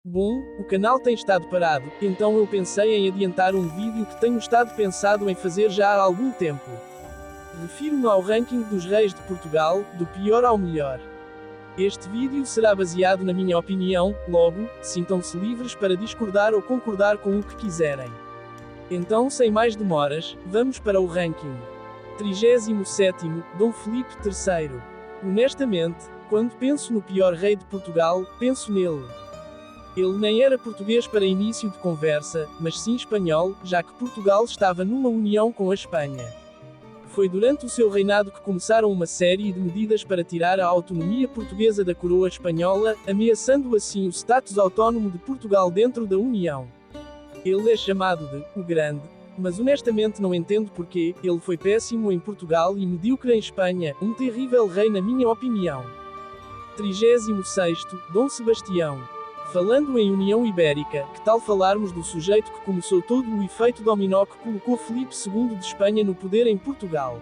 Bom, o canal tem estado parado, então eu pensei em adiantar um vídeo que tenho estado pensado em fazer já há algum tempo. Refiro-me ao ranking dos reis de Portugal, do pior ao melhor. Este vídeo será baseado na minha opinião, logo, sintam-se livres para discordar ou concordar com o que quiserem. Então, sem mais demoras, vamos para o ranking. 37º, Dom Filipe III. Honestamente, quando penso no pior rei de Portugal, penso nele. Ele nem era português para início de conversa, mas sim espanhol, já que Portugal estava numa união com a Espanha. Foi durante o seu reinado que começaram uma série de medidas para tirar a autonomia portuguesa da coroa espanhola, ameaçando assim o status autónomo de Portugal dentro da União. Ele é chamado de o Grande, mas honestamente não entendo porquê. Ele foi péssimo em Portugal e medíocre em Espanha, um terrível rei na minha opinião. 36º, Dom Sebastião. Falando em União Ibérica, que tal falarmos do sujeito que começou todo o efeito dominó que colocou Filipe II de Espanha no poder em Portugal?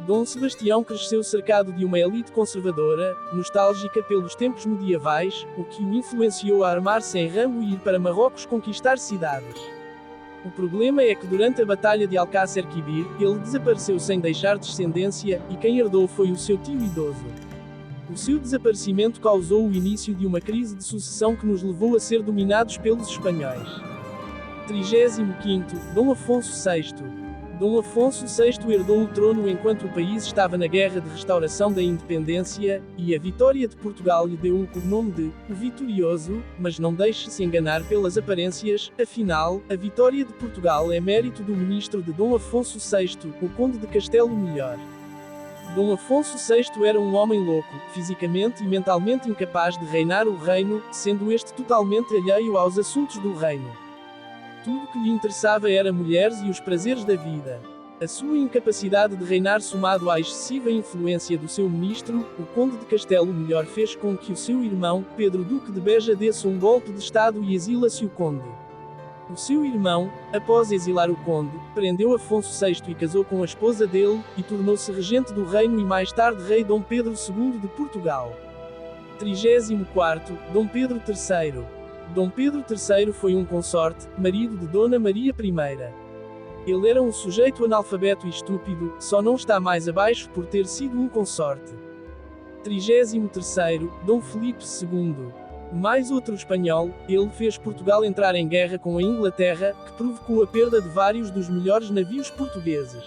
Dom Sebastião cresceu cercado de uma elite conservadora, nostálgica pelos tempos medievais, o que o influenciou a armar-se em Rambo e ir para Marrocos conquistar cidades. O problema é que durante a Batalha de Alcácer Quibir, ele desapareceu sem deixar descendência, e quem herdou foi o seu tio idoso. O seu desaparecimento causou o início de uma crise de sucessão que nos levou a ser dominados pelos espanhóis. 35º, Dom Afonso VI. Dom Afonso VI herdou o trono enquanto o país estava na Guerra de Restauração da Independência, e a vitória de Portugal lhe deu o cognome de o Vitorioso, mas não deixe-se enganar pelas aparências, afinal, a vitória de Portugal é mérito do ministro de Dom Afonso VI, o Conde de Castelo Melhor. Dom Afonso VI era um homem louco, fisicamente e mentalmente incapaz de reinar o reino, sendo este totalmente alheio aos assuntos do reino. Tudo que lhe interessava era mulheres e os prazeres da vida. A sua incapacidade de reinar somado à excessiva influência do seu ministro, o Conde de Castelo Melhor, fez com que o seu irmão, Pedro Duque de Beja, desse um golpe de estado e exila-se o conde. O seu irmão, após exilar o conde, prendeu Afonso VI e casou com a esposa dele, e tornou-se regente do reino e mais tarde rei Dom Pedro II de Portugal. 34º, Dom Pedro III. Dom Pedro III foi um consorte, marido de Dona Maria I. Ele era um sujeito analfabeto e estúpido, só não está mais abaixo por ter sido um consorte. 33º, Dom Filipe II. Mais outro espanhol, ele fez Portugal entrar em guerra com a Inglaterra, que provocou a perda de vários dos melhores navios portugueses.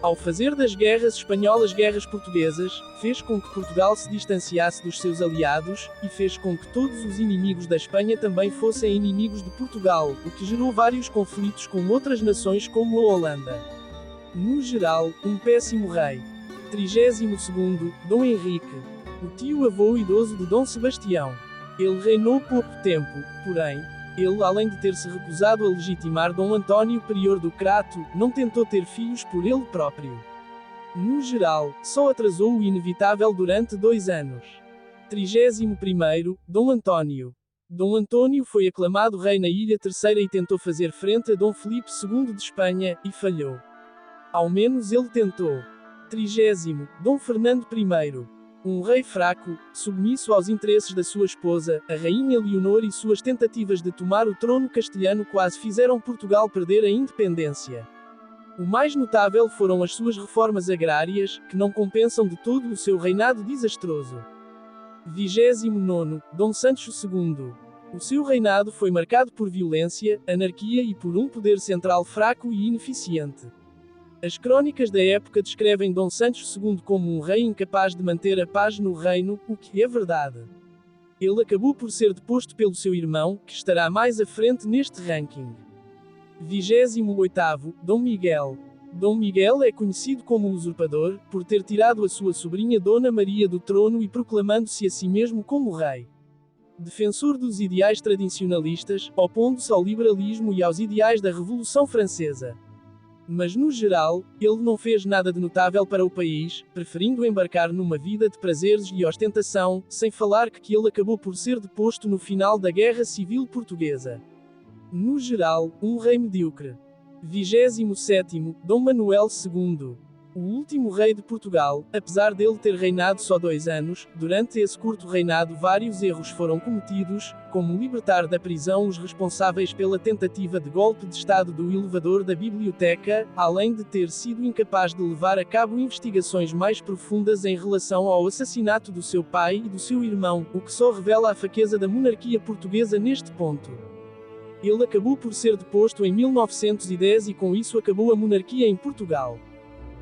Ao fazer das guerras espanholas guerras portuguesas, fez com que Portugal se distanciasse dos seus aliados, e fez com que todos os inimigos da Espanha também fossem inimigos de Portugal, o que gerou vários conflitos com outras nações como a Holanda. No geral, um péssimo rei. 32º, Dom Henrique. O tio-avô idoso de Dom Sebastião. Ele reinou pouco tempo, porém, ele, além de ter se recusado a legitimar Dom António Prior do Crato, não tentou ter filhos por ele próprio. No geral, só atrasou o inevitável durante 2 anos. 31º, Dom António. Dom António foi aclamado rei na Ilha Terceira e tentou fazer frente a Dom Filipe II de Espanha, e falhou. Ao menos ele tentou. 30º, Dom Fernando I. Um rei fraco, submisso aos interesses da sua esposa, a rainha Leonor, e suas tentativas de tomar o trono castelhano quase fizeram Portugal perder a independência. O mais notável foram as suas reformas agrárias, que não compensam de todo o seu reinado desastroso. 29º, Dom Sancho II. O seu reinado foi marcado por violência, anarquia e por um poder central fraco e ineficiente. As crónicas da época descrevem Dom Sancho II como um rei incapaz de manter a paz no reino, o que é verdade. Ele acabou por ser deposto pelo seu irmão, que estará mais à frente neste ranking. 28º, Dom Miguel. Dom Miguel é conhecido como usurpador, por ter tirado a sua sobrinha Dona Maria do trono e proclamando-se a si mesmo como rei. Defensor dos ideais tradicionalistas, opondo-se ao liberalismo e aos ideais da Revolução Francesa. Mas no geral, ele não fez nada de notável para o país, preferindo embarcar numa vida de prazeres e ostentação, sem falar que ele acabou por ser deposto no final da Guerra Civil Portuguesa. No geral, um rei medíocre. 27º, Dom Manuel II. O último rei de Portugal, apesar dele ter reinado só 2 anos, durante esse curto reinado vários erros foram cometidos, como libertar da prisão os responsáveis pela tentativa de golpe de Estado do elevador da biblioteca, além de ter sido incapaz de levar a cabo investigações mais profundas em relação ao assassinato do seu pai e do seu irmão, o que só revela a fraqueza da monarquia portuguesa neste ponto. Ele acabou por ser deposto em 1910 e com isso acabou a monarquia em Portugal.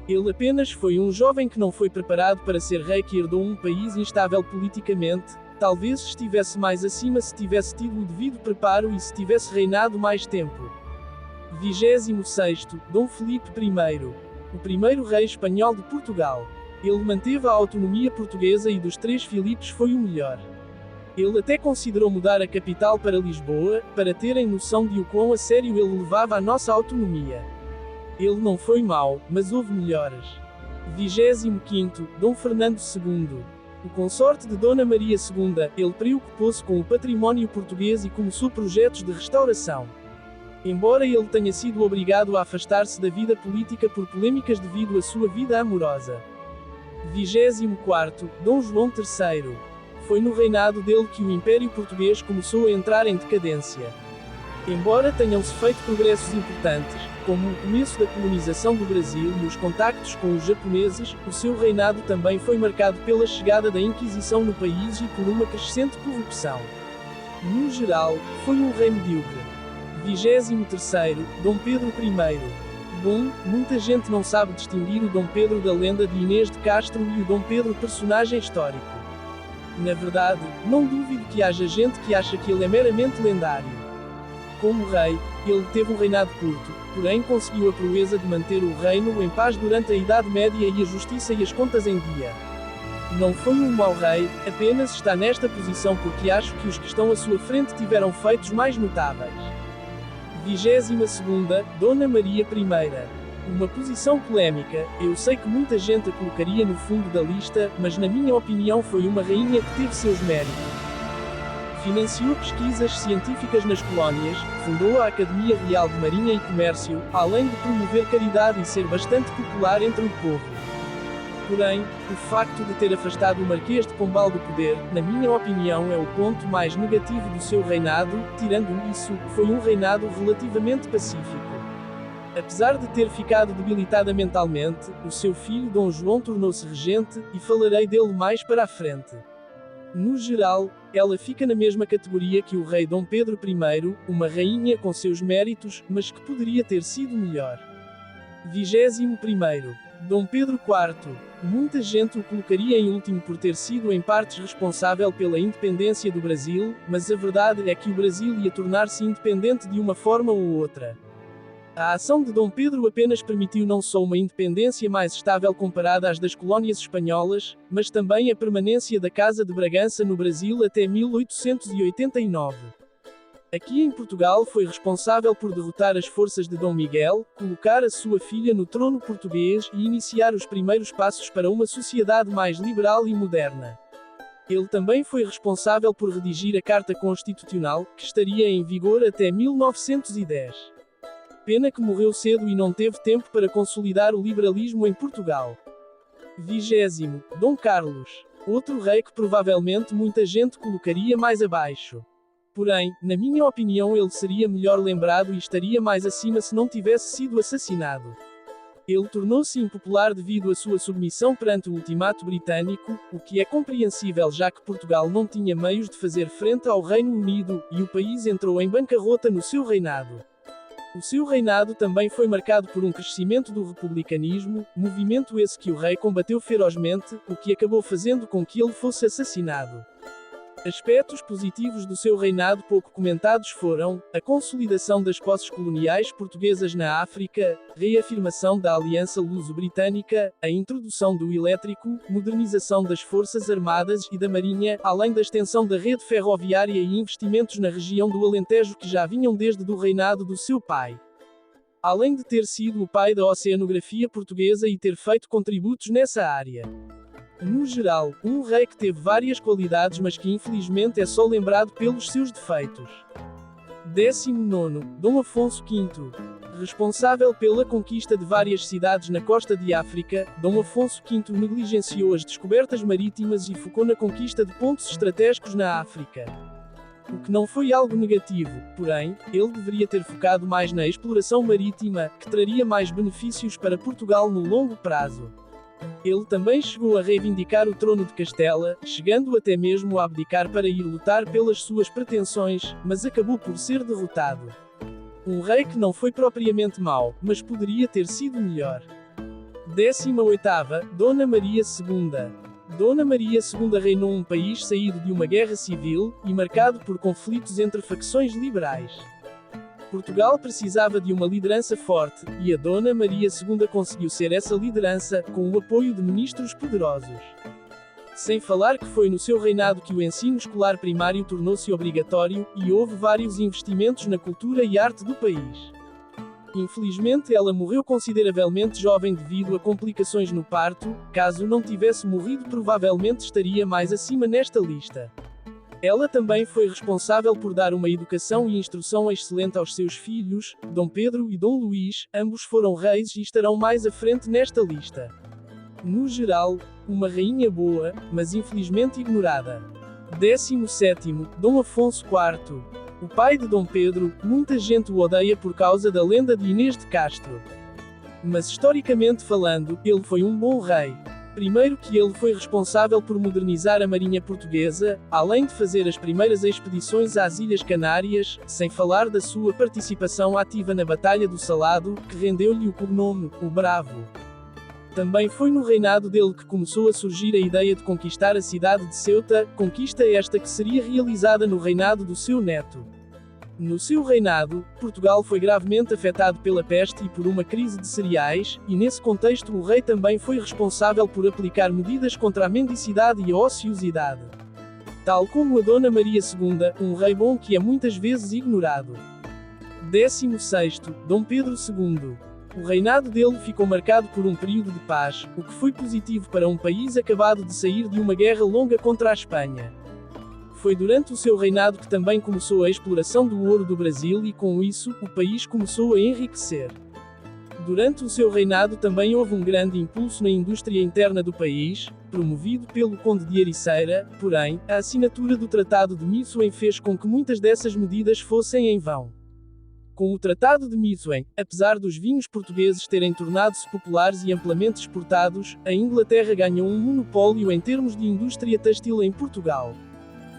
Ele apenas foi um jovem que não foi preparado para ser rei, que herdou um país instável politicamente. Talvez estivesse mais acima se tivesse tido o devido preparo e se tivesse reinado mais tempo. 26º, Dom Felipe I. O primeiro rei espanhol de Portugal. Ele manteve a autonomia portuguesa e dos 3 Filipes foi o melhor. Ele até considerou mudar a capital para Lisboa, para terem noção de o quão a sério ele levava a nossa autonomia. Ele não foi mau, mas houve melhoras. 25º, Dom Fernando II. O consorte de Dona Maria II, ele preocupou-se com o património português e começou projetos de restauração. Embora ele tenha sido obrigado a afastar-se da vida política por polêmicas devido à sua vida amorosa. 24º, Dom João III. Foi no reinado dele que o Império Português começou a entrar em decadência. Embora tenham-se feito progressos importantes, como o começo da colonização do Brasil e os contactos com os japoneses, o seu reinado também foi marcado pela chegada da Inquisição no país e por uma crescente corrupção. No geral, foi um rei medíocre. 23º, Dom Pedro I. Bom, muita gente não sabe distinguir o Dom Pedro da lenda de Inês de Castro e o Dom Pedro personagem histórico. Na verdade, não duvido que haja gente que acha que ele é meramente lendário. Como rei, ele teve um reinado curto, porém conseguiu a proeza de manter o reino em paz durante a Idade Média e a justiça e as contas em dia. Não foi um mau rei, apenas está nesta posição porque acho que os que estão à sua frente tiveram feitos mais notáveis. 22ª, Dona Maria I. Uma posição polémica, eu sei que muita gente a colocaria no fundo da lista, mas na minha opinião foi uma rainha que teve seus méritos. Financiou pesquisas científicas nas colónias, fundou a Academia Real de Marinha e Comércio, além de promover caridade e ser bastante popular entre o povo. Porém, o facto de ter afastado o Marquês de Pombal do poder, na minha opinião é o ponto mais negativo do seu reinado. Tirando isso, foi um reinado relativamente pacífico. Apesar de ter ficado debilitada mentalmente, o seu filho Dom João tornou-se regente, e falarei dele mais para a frente. No geral, ela fica na mesma categoria que o rei Dom Pedro I, uma rainha com seus méritos, mas que poderia ter sido melhor. 21º, Dom Pedro IV. Muita gente o colocaria em último por ter sido em partes responsável pela independência do Brasil, mas a verdade é que o Brasil ia tornar-se independente de uma forma ou outra. A ação de Dom Pedro apenas permitiu não só uma independência mais estável comparada às das colónias espanholas, mas também a permanência da Casa de Bragança no Brasil até 1889. Aqui em Portugal foi responsável por derrotar as forças de Dom Miguel, colocar a sua filha no trono português e iniciar os primeiros passos para uma sociedade mais liberal e moderna. Ele também foi responsável por redigir a Carta Constitucional, que estaria em vigor até 1910. Pena que morreu cedo e não teve tempo para consolidar o liberalismo em Portugal. 20º, Dom Carlos. Outro rei que provavelmente muita gente colocaria mais abaixo. Porém, na minha opinião ele seria melhor lembrado e estaria mais acima se não tivesse sido assassinado. Ele tornou-se impopular devido à sua submissão perante o ultimato britânico, o que é compreensível já que Portugal não tinha meios de fazer frente ao Reino Unido, e o país entrou em bancarrota no seu reinado. O seu reinado também foi marcado por um crescimento do republicanismo, movimento esse que o rei combateu ferozmente, o que acabou fazendo com que ele fosse assassinado. Aspectos positivos do seu reinado pouco comentados foram a consolidação das posses coloniais portuguesas na África, reafirmação da aliança luso-britânica, a introdução do elétrico, modernização das forças armadas e da marinha, além da extensão da rede ferroviária e investimentos na região do Alentejo que já vinham desde o reinado do seu pai. Além de ter sido o pai da oceanografia portuguesa e ter feito contributos nessa área. No geral, um rei que teve várias qualidades mas que infelizmente é só lembrado pelos seus defeitos. 19º, Dom Afonso V. Responsável pela conquista de várias cidades na costa de África, Dom Afonso V negligenciou as descobertas marítimas e focou na conquista de pontos estratégicos na África. O que não foi algo negativo, porém, ele deveria ter focado mais na exploração marítima, que traria mais benefícios para Portugal no longo prazo. Ele também chegou a reivindicar o trono de Castela, chegando até mesmo a abdicar para ir lutar pelas suas pretensões, mas acabou por ser derrotado. Um rei que não foi propriamente mau, mas poderia ter sido melhor. 18ª, Dona Maria II. Dona Maria II reinou um país saído de uma guerra civil, e marcado por conflitos entre facções liberais. Portugal precisava de uma liderança forte, e a Dona Maria II conseguiu ser essa liderança, com o apoio de ministros poderosos. Sem falar que foi no seu reinado que o ensino escolar primário tornou-se obrigatório, e houve vários investimentos na cultura e arte do país. Infelizmente ela morreu consideravelmente jovem devido a complicações no parto. Caso não tivesse morrido, provavelmente estaria mais acima nesta lista. Ela também foi responsável por dar uma educação e instrução excelente aos seus filhos, Dom Pedro e Dom Luís. Ambos foram reis e estarão mais à frente nesta lista. No geral, uma rainha boa, mas infelizmente ignorada. 17º, Dom Afonso IV. O pai de Dom Pedro, muita gente o odeia por causa da lenda de Inês de Castro. Mas historicamente falando, ele foi um bom rei. Primeiro que ele foi responsável por modernizar a marinha portuguesa, além de fazer as primeiras expedições às Ilhas Canárias, sem falar da sua participação ativa na Batalha do Salado, que rendeu-lhe o cognome, o Bravo. Também foi no reinado dele que começou a surgir a ideia de conquistar a cidade de Ceuta, conquista esta que seria realizada no reinado do seu neto. No seu reinado, Portugal foi gravemente afetado pela peste e por uma crise de cereais, e nesse contexto o rei também foi responsável por aplicar medidas contra a mendicidade e a ociosidade. Tal como a Dona Maria II, um rei bom que é muitas vezes ignorado. 16º, Dom Pedro II. O reinado dele ficou marcado por um período de paz, o que foi positivo para um país acabado de sair de uma guerra longa contra a Espanha. Foi durante o seu reinado que também começou a exploração do ouro do Brasil e, com isso, o país começou a enriquecer. Durante o seu reinado também houve um grande impulso na indústria interna do país, promovido pelo Conde de Ericeira. Porém, a assinatura do Tratado de Methuen fez com que muitas dessas medidas fossem em vão. Com o Tratado de Methuen, apesar dos vinhos portugueses terem tornado-se populares e amplamente exportados, a Inglaterra ganhou um monopólio em termos de indústria têxtil em Portugal.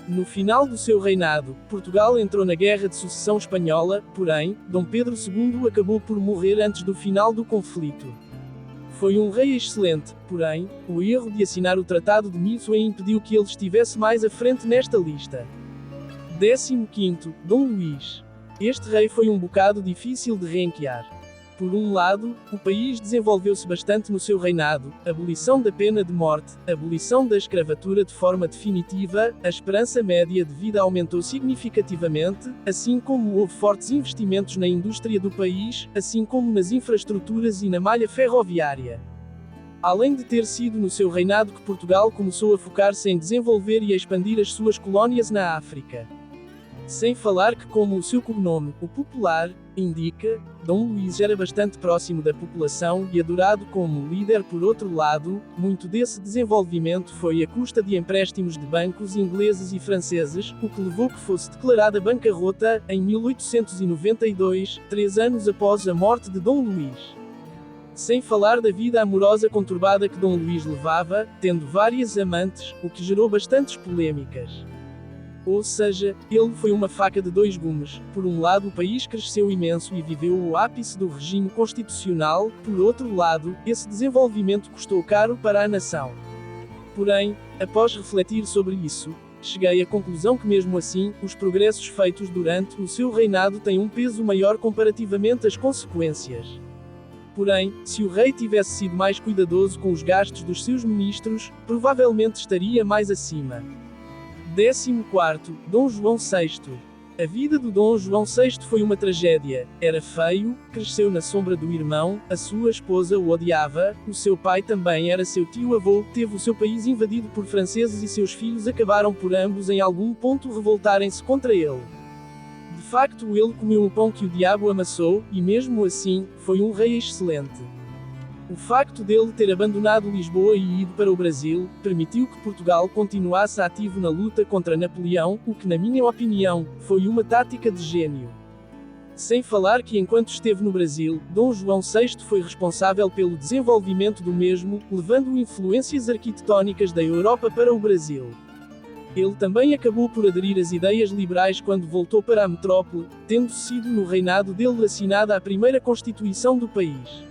No final do seu reinado, Portugal entrou na Guerra de Sucessão Espanhola, porém, Dom Pedro II acabou por morrer antes do final do conflito. Foi um rei excelente, porém, o erro de assinar o Tratado de Methuen impediu que ele estivesse mais à frente nesta lista. 15º, Dom Luís. Este rei foi um bocado difícil de ranquear. Por um lado, o país desenvolveu-se bastante no seu reinado: abolição da pena de morte, abolição da escravatura de forma definitiva, a esperança média de vida aumentou significativamente, assim como houve fortes investimentos na indústria do país, assim como nas infraestruturas e na malha ferroviária. Além de ter sido no seu reinado que Portugal começou a focar-se em desenvolver e a expandir as suas colónias na África. Sem falar que, como o seu cognome, o popular, indica, Dom Luís era bastante próximo da população e adorado como líder. Por outro lado, muito desse desenvolvimento foi à custa de empréstimos de bancos ingleses e franceses, o que levou que fosse declarada bancarrota, em 1892, 3 anos após a morte de Dom Luís. Sem falar da vida amorosa conturbada que Dom Luís levava, tendo várias amantes, o que gerou bastantes polêmicas. Ou seja, ele foi uma faca de dois gumes. Por um lado, o país cresceu imenso e viveu o ápice do regime constitucional. Por outro lado, esse desenvolvimento custou caro para a nação. Porém, após refletir sobre isso, cheguei à conclusão que mesmo assim, os progressos feitos durante o seu reinado têm um peso maior comparativamente às consequências. Porém, se o rei tivesse sido mais cuidadoso com os gastos dos seus ministros, provavelmente estaria mais acima. 14º, Dom João VI. A vida do Dom João VI foi uma tragédia. Era feio, cresceu na sombra do irmão, a sua esposa o odiava, o seu pai também era seu tio-avô, teve o seu país invadido por franceses e seus filhos acabaram por ambos em algum ponto revoltarem-se contra ele. facto ele comeu o pão que o diabo amassou, e mesmo assim, foi um rei excelente. O facto dele ter abandonado Lisboa e ido para o Brasil, permitiu que Portugal continuasse ativo na luta contra Napoleão, o que na minha opinião, foi uma tática de gênio. Sem falar que enquanto esteve no Brasil, Dom João VI foi responsável pelo desenvolvimento do mesmo, levando influências arquitetónicas da Europa para o Brasil. Ele também acabou por aderir às ideias liberais quando voltou para a metrópole, tendo sido no reinado dele assinada a primeira Constituição do país.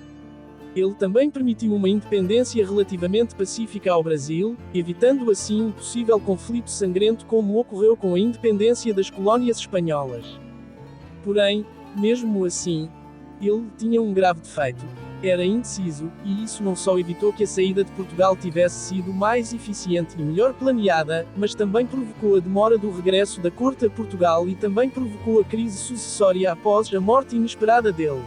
Ele também permitiu uma independência relativamente pacífica ao Brasil, evitando assim um possível conflito sangrento como ocorreu com a independência das colónias espanholas. Porém, mesmo assim, ele tinha um grave defeito. Era indeciso, e isso não só evitou que a saída de Portugal tivesse sido mais eficiente e melhor planeada, mas também provocou a demora do regresso da corte a Portugal e também provocou a crise sucessória após a morte inesperada dele.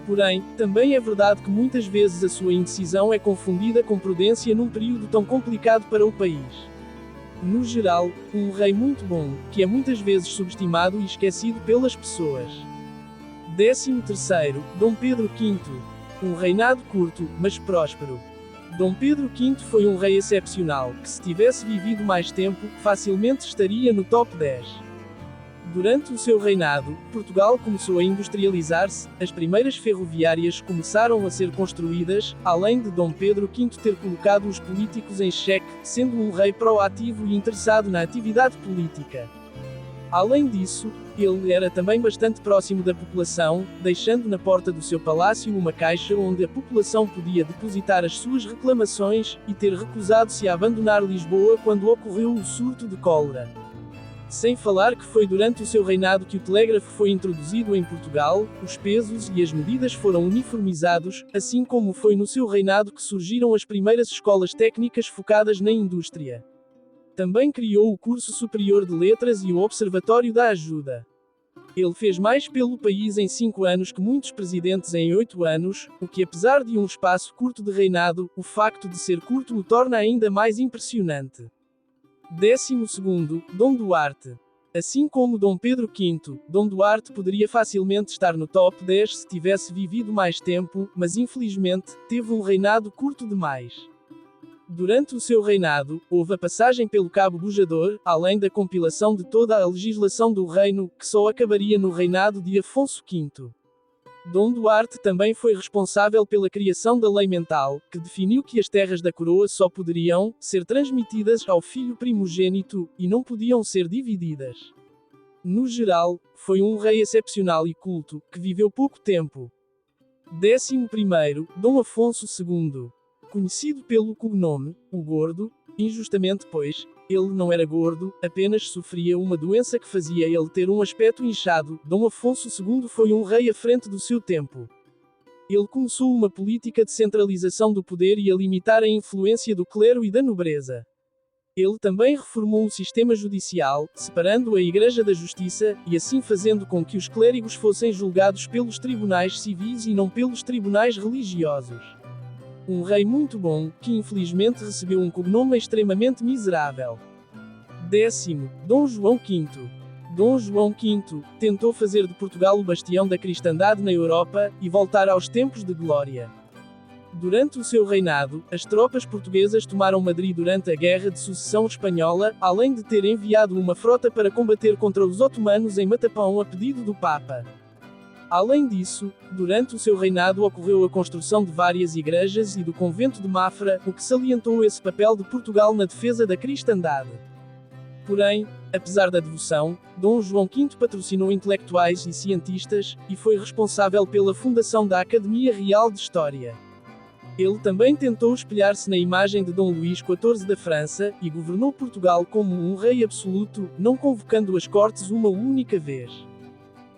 Porém, também é verdade que muitas vezes a sua indecisão é confundida com prudência num período tão complicado para o país. No geral, um rei muito bom, que é muitas vezes subestimado e esquecido pelas pessoas. 13º, Dom Pedro V. Um reinado curto, mas próspero. Dom Pedro V foi um rei excepcional, que se tivesse vivido mais tempo, facilmente estaria no top 10. Durante o seu reinado, Portugal começou a industrializar-se, as primeiras ferroviárias começaram a ser construídas, além de Dom Pedro V ter colocado os políticos em xeque, sendo um rei proativo e interessado na atividade política. Além disso, ele era também bastante próximo da população, deixando na porta do seu palácio uma caixa onde a população podia depositar as suas reclamações, e ter recusado-se a abandonar Lisboa quando ocorreu o surto de cólera. Sem falar que foi durante o seu reinado que o telégrafo foi introduzido em Portugal, os pesos e as medidas foram uniformizados, assim como foi no seu reinado que surgiram as primeiras escolas técnicas focadas na indústria. Também criou o Curso Superior de Letras e o Observatório da Ajuda. Ele fez mais pelo país em 5 anos que muitos presidentes em 8 anos, o que apesar de um espaço curto de reinado, o facto de ser curto o torna ainda mais impressionante. 12º, Dom Duarte. Assim como Dom Pedro V, Dom Duarte poderia facilmente estar no top 10 se tivesse vivido mais tempo, mas infelizmente, teve um reinado curto demais. Durante o seu reinado, houve a passagem pelo Cabo Bujador, além da compilação de toda a legislação do reino, que só acabaria no reinado de Afonso V. Dom Duarte também foi responsável pela criação da Lei Mental, que definiu que as terras da coroa só poderiam ser transmitidas ao filho primogênito, e não podiam ser divididas. No geral, foi um rei excepcional e culto, que viveu pouco tempo. 11º, Dom Afonso II. Conhecido pelo cognome, o Gordo, injustamente pois, ele não era gordo, apenas sofria uma doença que fazia ele ter um aspecto inchado. Dom Afonso II foi um rei à frente do seu tempo. Ele começou uma política de centralização do poder e a limitar a influência do clero e da nobreza. Ele também reformou o sistema judicial, separando a Igreja da Justiça, e assim fazendo com que os clérigos fossem julgados pelos tribunais civis e não pelos tribunais religiosos. Um rei muito bom, que infelizmente recebeu um cognome extremamente miserável. 10º, Dom João V. Dom João V tentou fazer de Portugal o bastião da cristandade na Europa, e voltar aos tempos de glória. Durante o seu reinado, as tropas portuguesas tomaram Madrid durante a Guerra de Sucessão Espanhola, além de ter enviado uma frota para combater contra os otomanos em Matapão a pedido do Papa. Além disso, durante o seu reinado ocorreu a construção de várias igrejas e do convento de Mafra, o que salientou esse papel de Portugal na defesa da cristandade. Porém, apesar da devoção, Dom João V patrocinou intelectuais e cientistas, e foi responsável pela fundação da Academia Real de História. Ele também tentou espelhar-se na imagem de Dom Luís XIV da França, e governou Portugal como um rei absoluto, não convocando as cortes uma única vez.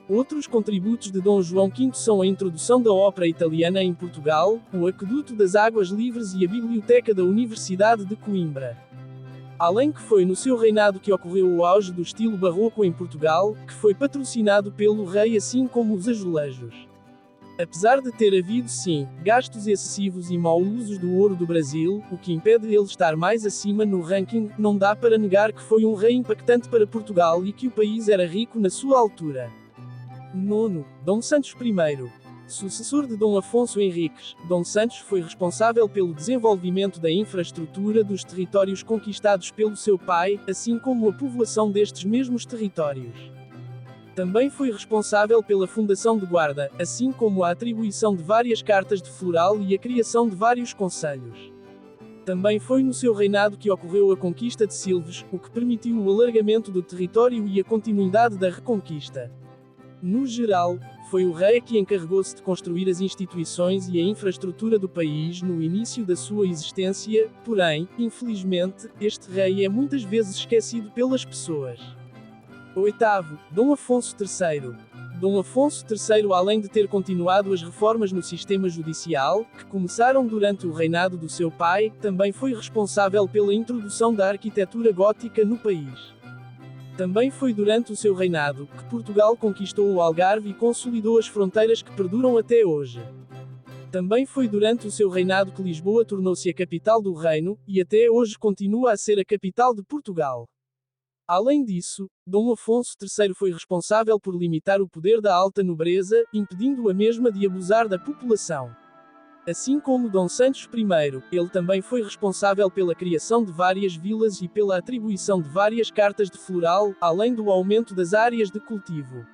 Outros contributos de Dom João V são a introdução da ópera italiana em Portugal, o Aqueduto das Águas Livres e a Biblioteca da Universidade de Coimbra. Além que foi no seu reinado que ocorreu o auge do estilo barroco em Portugal, que foi patrocinado pelo rei assim como os azulejos. Apesar de ter havido sim, gastos excessivos e mau usos do ouro do Brasil, o que impede ele estar mais acima no ranking, não dá para negar que foi um rei impactante para Portugal e que o país era rico na sua altura. Nono, Dom Santos I. Sucessor de Dom Afonso Henriques, Dom Santos foi responsável pelo desenvolvimento da infraestrutura dos territórios conquistados pelo seu pai, assim como a povoação destes mesmos territórios. Também foi responsável pela fundação de Guarda, assim como a atribuição de várias cartas de floral e a criação de vários concelhos. Também foi no seu reinado que ocorreu a conquista de Silves, o que permitiu o alargamento do território e a continuidade da reconquista. No geral, foi o rei que encarregou-se de construir as instituições e a infraestrutura do país no início da sua existência, porém, infelizmente, este rei é muitas vezes esquecido pelas pessoas. Oitavo, Dom Afonso III. Dom Afonso III, além de ter continuado as reformas no sistema judicial, que começaram durante o reinado do seu pai, também foi responsável pela introdução da arquitetura gótica no país. Também foi durante o seu reinado que Portugal conquistou o Algarve e consolidou as fronteiras que perduram até hoje. Também foi durante o seu reinado que Lisboa tornou-se a capital do reino, e até hoje continua a ser a capital de Portugal. Além disso, Dom Afonso III foi responsável por limitar o poder da alta nobreza, impedindo a mesma de abusar da população. Assim como Dom Santos I, ele também foi responsável pela criação de várias vilas e pela atribuição de várias cartas de floral, além do aumento das áreas de cultivo.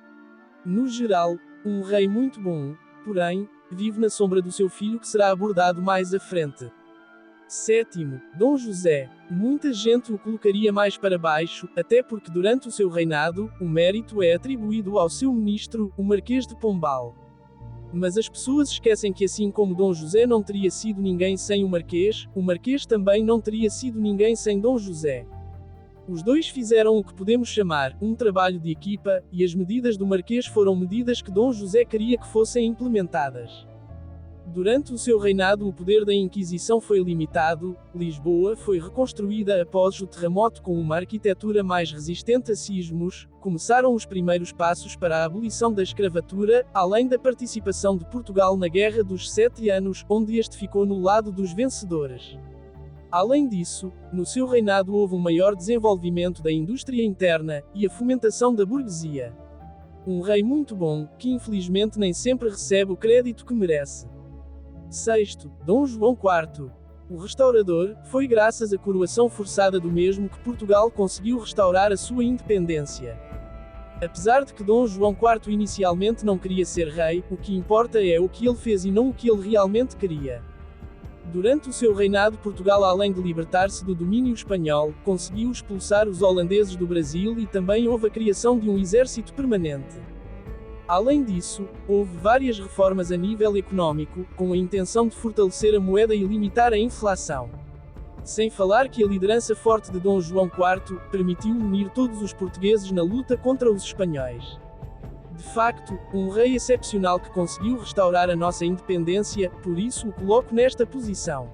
No geral, um rei muito bom, porém, vive na sombra do seu filho que será abordado mais à frente. Sétimo, Dom José. Muita gente o colocaria mais para baixo, até porque durante o seu reinado, o mérito é atribuído ao seu ministro, o Marquês de Pombal. Mas as pessoas esquecem que assim como Dom José não teria sido ninguém sem o Marquês também não teria sido ninguém sem Dom José. Os dois fizeram o que podemos chamar um trabalho de equipa, e as medidas do Marquês foram medidas que Dom José queria que fossem implementadas. Durante o seu reinado o poder da Inquisição foi limitado, Lisboa foi reconstruída após o terremoto com uma arquitetura mais resistente a sismos, começaram os primeiros passos para a abolição da escravatura, além da participação de Portugal na Guerra dos 7 Anos, onde este ficou no lado dos vencedores. Além disso, no seu reinado houve um maior desenvolvimento da indústria interna, e a fomentação da burguesia. Um rei muito bom, que infelizmente nem sempre recebe o crédito que merece. Sexto, Dom João IV. O restaurador, foi graças à coroação forçada do mesmo que Portugal conseguiu restaurar a sua independência. Apesar de que Dom João IV inicialmente não queria ser rei, o que importa é o que ele fez e não o que ele realmente queria. Durante o seu reinado Portugal, além de libertar-se do domínio espanhol, conseguiu expulsar os holandeses do Brasil e também houve a criação de um exército permanente. Além disso, houve várias reformas a nível económico, com a intenção de fortalecer a moeda e limitar a inflação. Sem falar que a liderança forte de Dom João IV permitiu unir todos os portugueses na luta contra os espanhóis. De facto, um rei excepcional que conseguiu restaurar a nossa independência, por isso o coloco nesta posição.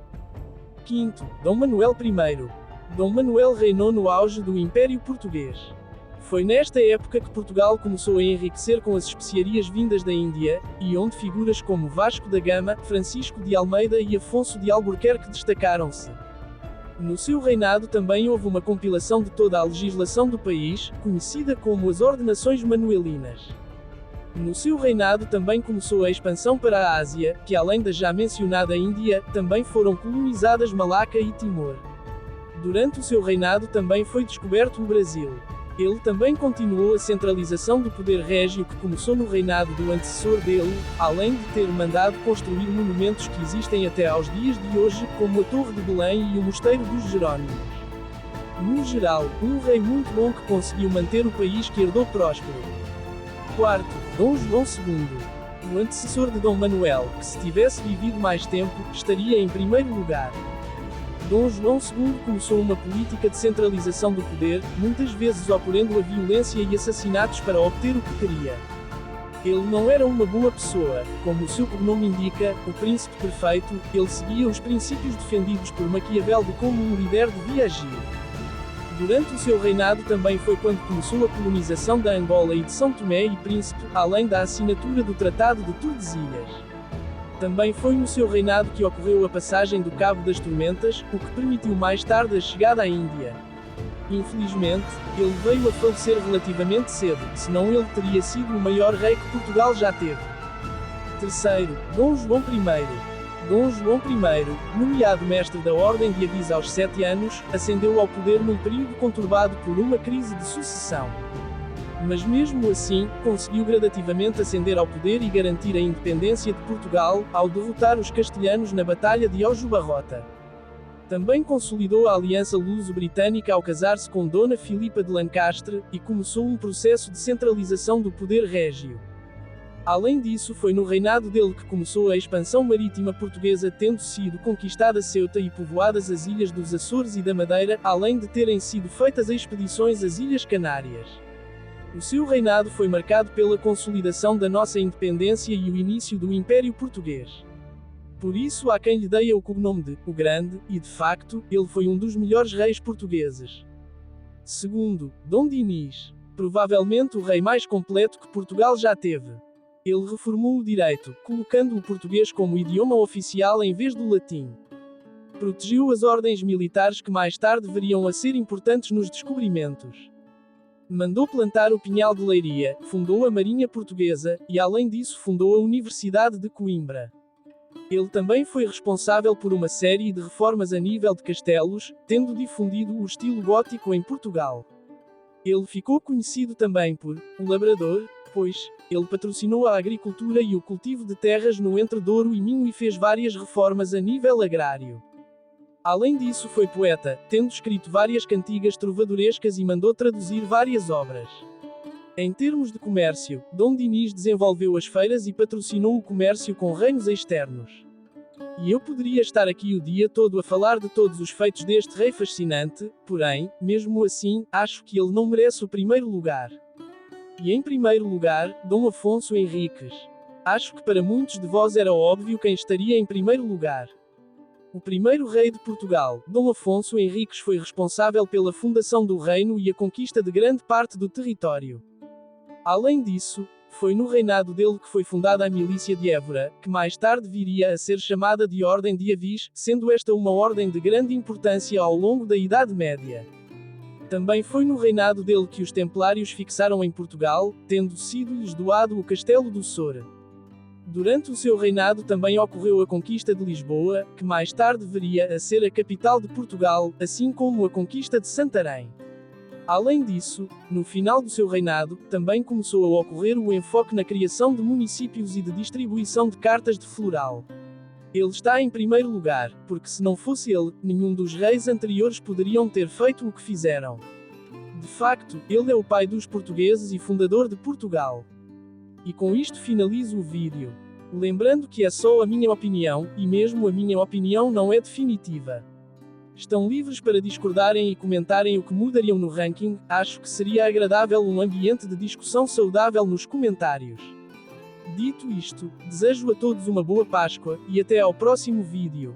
Quinto, Dom Manuel I. Dom Manuel reinou no auge do Império Português. Foi nesta época que Portugal começou a enriquecer com as especiarias vindas da Índia, e onde figuras como Vasco da Gama, Francisco de Almeida e Afonso de Albuquerque destacaram-se. No seu reinado também houve uma compilação de toda a legislação do país, conhecida como as Ordenações Manuelinas. No seu reinado também começou a expansão para a Ásia, que além da já mencionada Índia, também foram colonizadas Malaca e Timor. Durante o seu reinado também foi descoberto o Brasil. Ele também continuou a centralização do poder régio que começou no reinado do antecessor dele, além de ter mandado construir monumentos que existem até aos dias de hoje, como a Torre de Belém e o Mosteiro dos Jerónimos. No geral, um rei muito bom que conseguiu manter o país que herdou próspero. Quarto, Dom João II. O antecessor de Dom Manuel, que se tivesse vivido mais tempo, estaria em primeiro lugar. Dom João II começou uma política de centralização do poder, muitas vezes ocorrendo a violência e assassinatos para obter o que queria. Ele não era uma boa pessoa, como o seu nome indica, o príncipe perfeito, ele seguia os princípios defendidos por Maquiavel de como um líder devia agir. Durante o seu reinado também foi quando começou a colonização da Angola e de São Tomé e Príncipe, além da assinatura do Tratado de Tordesilhas. Também foi no seu reinado que ocorreu a passagem do Cabo das Tormentas, o que permitiu mais tarde a chegada à Índia. Infelizmente, ele veio a falecer relativamente cedo, senão ele teria sido o maior rei que Portugal já teve. Terceiro, Dom João I. Dom João I, nomeado mestre da Ordem de Aviz aos 7 anos, ascendeu ao poder num período conturbado por uma crise de sucessão. Mas mesmo assim, conseguiu gradativamente ascender ao poder e garantir a independência de Portugal, ao derrotar os castelhanos na Batalha de Aljubarrota. Também consolidou a aliança luso-britânica ao casar-se com Dona Filipa de Lancastre, e começou um processo de centralização do poder régio. Além disso, foi no reinado dele que começou a expansão marítima portuguesa, tendo sido conquistada Ceuta e povoadas as ilhas dos Açores e da Madeira, além de terem sido feitas expedições às Ilhas Canárias. O seu reinado foi marcado pela consolidação da nossa independência e o início do Império Português. Por isso há quem lhe dê o cognome de "o Grande", e de facto, ele foi um dos melhores reis portugueses. Segundo, Dom Dinis. Provavelmente o rei mais completo que Portugal já teve. Ele reformou o direito, colocando o português como idioma oficial em vez do latim. Protegeu as ordens militares que mais tarde veriam a ser importantes nos descobrimentos. Mandou plantar o Pinhal de Leiria, fundou a Marinha Portuguesa, e além disso fundou a Universidade de Coimbra. Ele também foi responsável por uma série de reformas a nível de castelos, tendo difundido o estilo gótico em Portugal. Ele ficou conhecido também por "o Labrador", pois ele patrocinou a agricultura e o cultivo de terras no Entre Douro e Minho e fez várias reformas a nível agrário. Além disso, foi poeta, tendo escrito várias cantigas trovadorescas e mandou traduzir várias obras. Em termos de comércio, Dom Dinis desenvolveu as feiras e patrocinou o comércio com reinos externos. E eu poderia estar aqui o dia todo a falar de todos os feitos deste rei fascinante, porém, mesmo assim, acho que ele não merece o primeiro lugar. E em primeiro lugar, Dom Afonso Henriques. Acho que para muitos de vós era óbvio quem estaria em primeiro lugar. O primeiro rei de Portugal, Dom Afonso Henriques, foi responsável pela fundação do reino e a conquista de grande parte do território. Além disso, foi no reinado dele que foi fundada a milícia de Évora, que mais tarde viria a ser chamada de Ordem de Aviz, sendo esta uma ordem de grande importância ao longo da Idade Média. Também foi no reinado dele que os templários fixaram em Portugal, tendo sido-lhes doado o Castelo do Sor. Durante o seu reinado também ocorreu a conquista de Lisboa, que mais tarde viria a ser a capital de Portugal, assim como a conquista de Santarém. Além disso, no final do seu reinado, também começou a ocorrer o enfoque na criação de municípios e de distribuição de cartas de floral. Ele está em primeiro lugar, porque se não fosse ele, nenhum dos reis anteriores poderiam ter feito o que fizeram. De facto, ele é o pai dos portugueses e fundador de Portugal. E com isto finalizo o vídeo. Lembrando que é só a minha opinião, e mesmo a minha opinião não é definitiva. Estão livres para discordarem e comentarem o que mudariam no ranking. Acho que seria agradável um ambiente de discussão saudável nos comentários. Dito isto, desejo a todos uma boa Páscoa, e até ao próximo vídeo.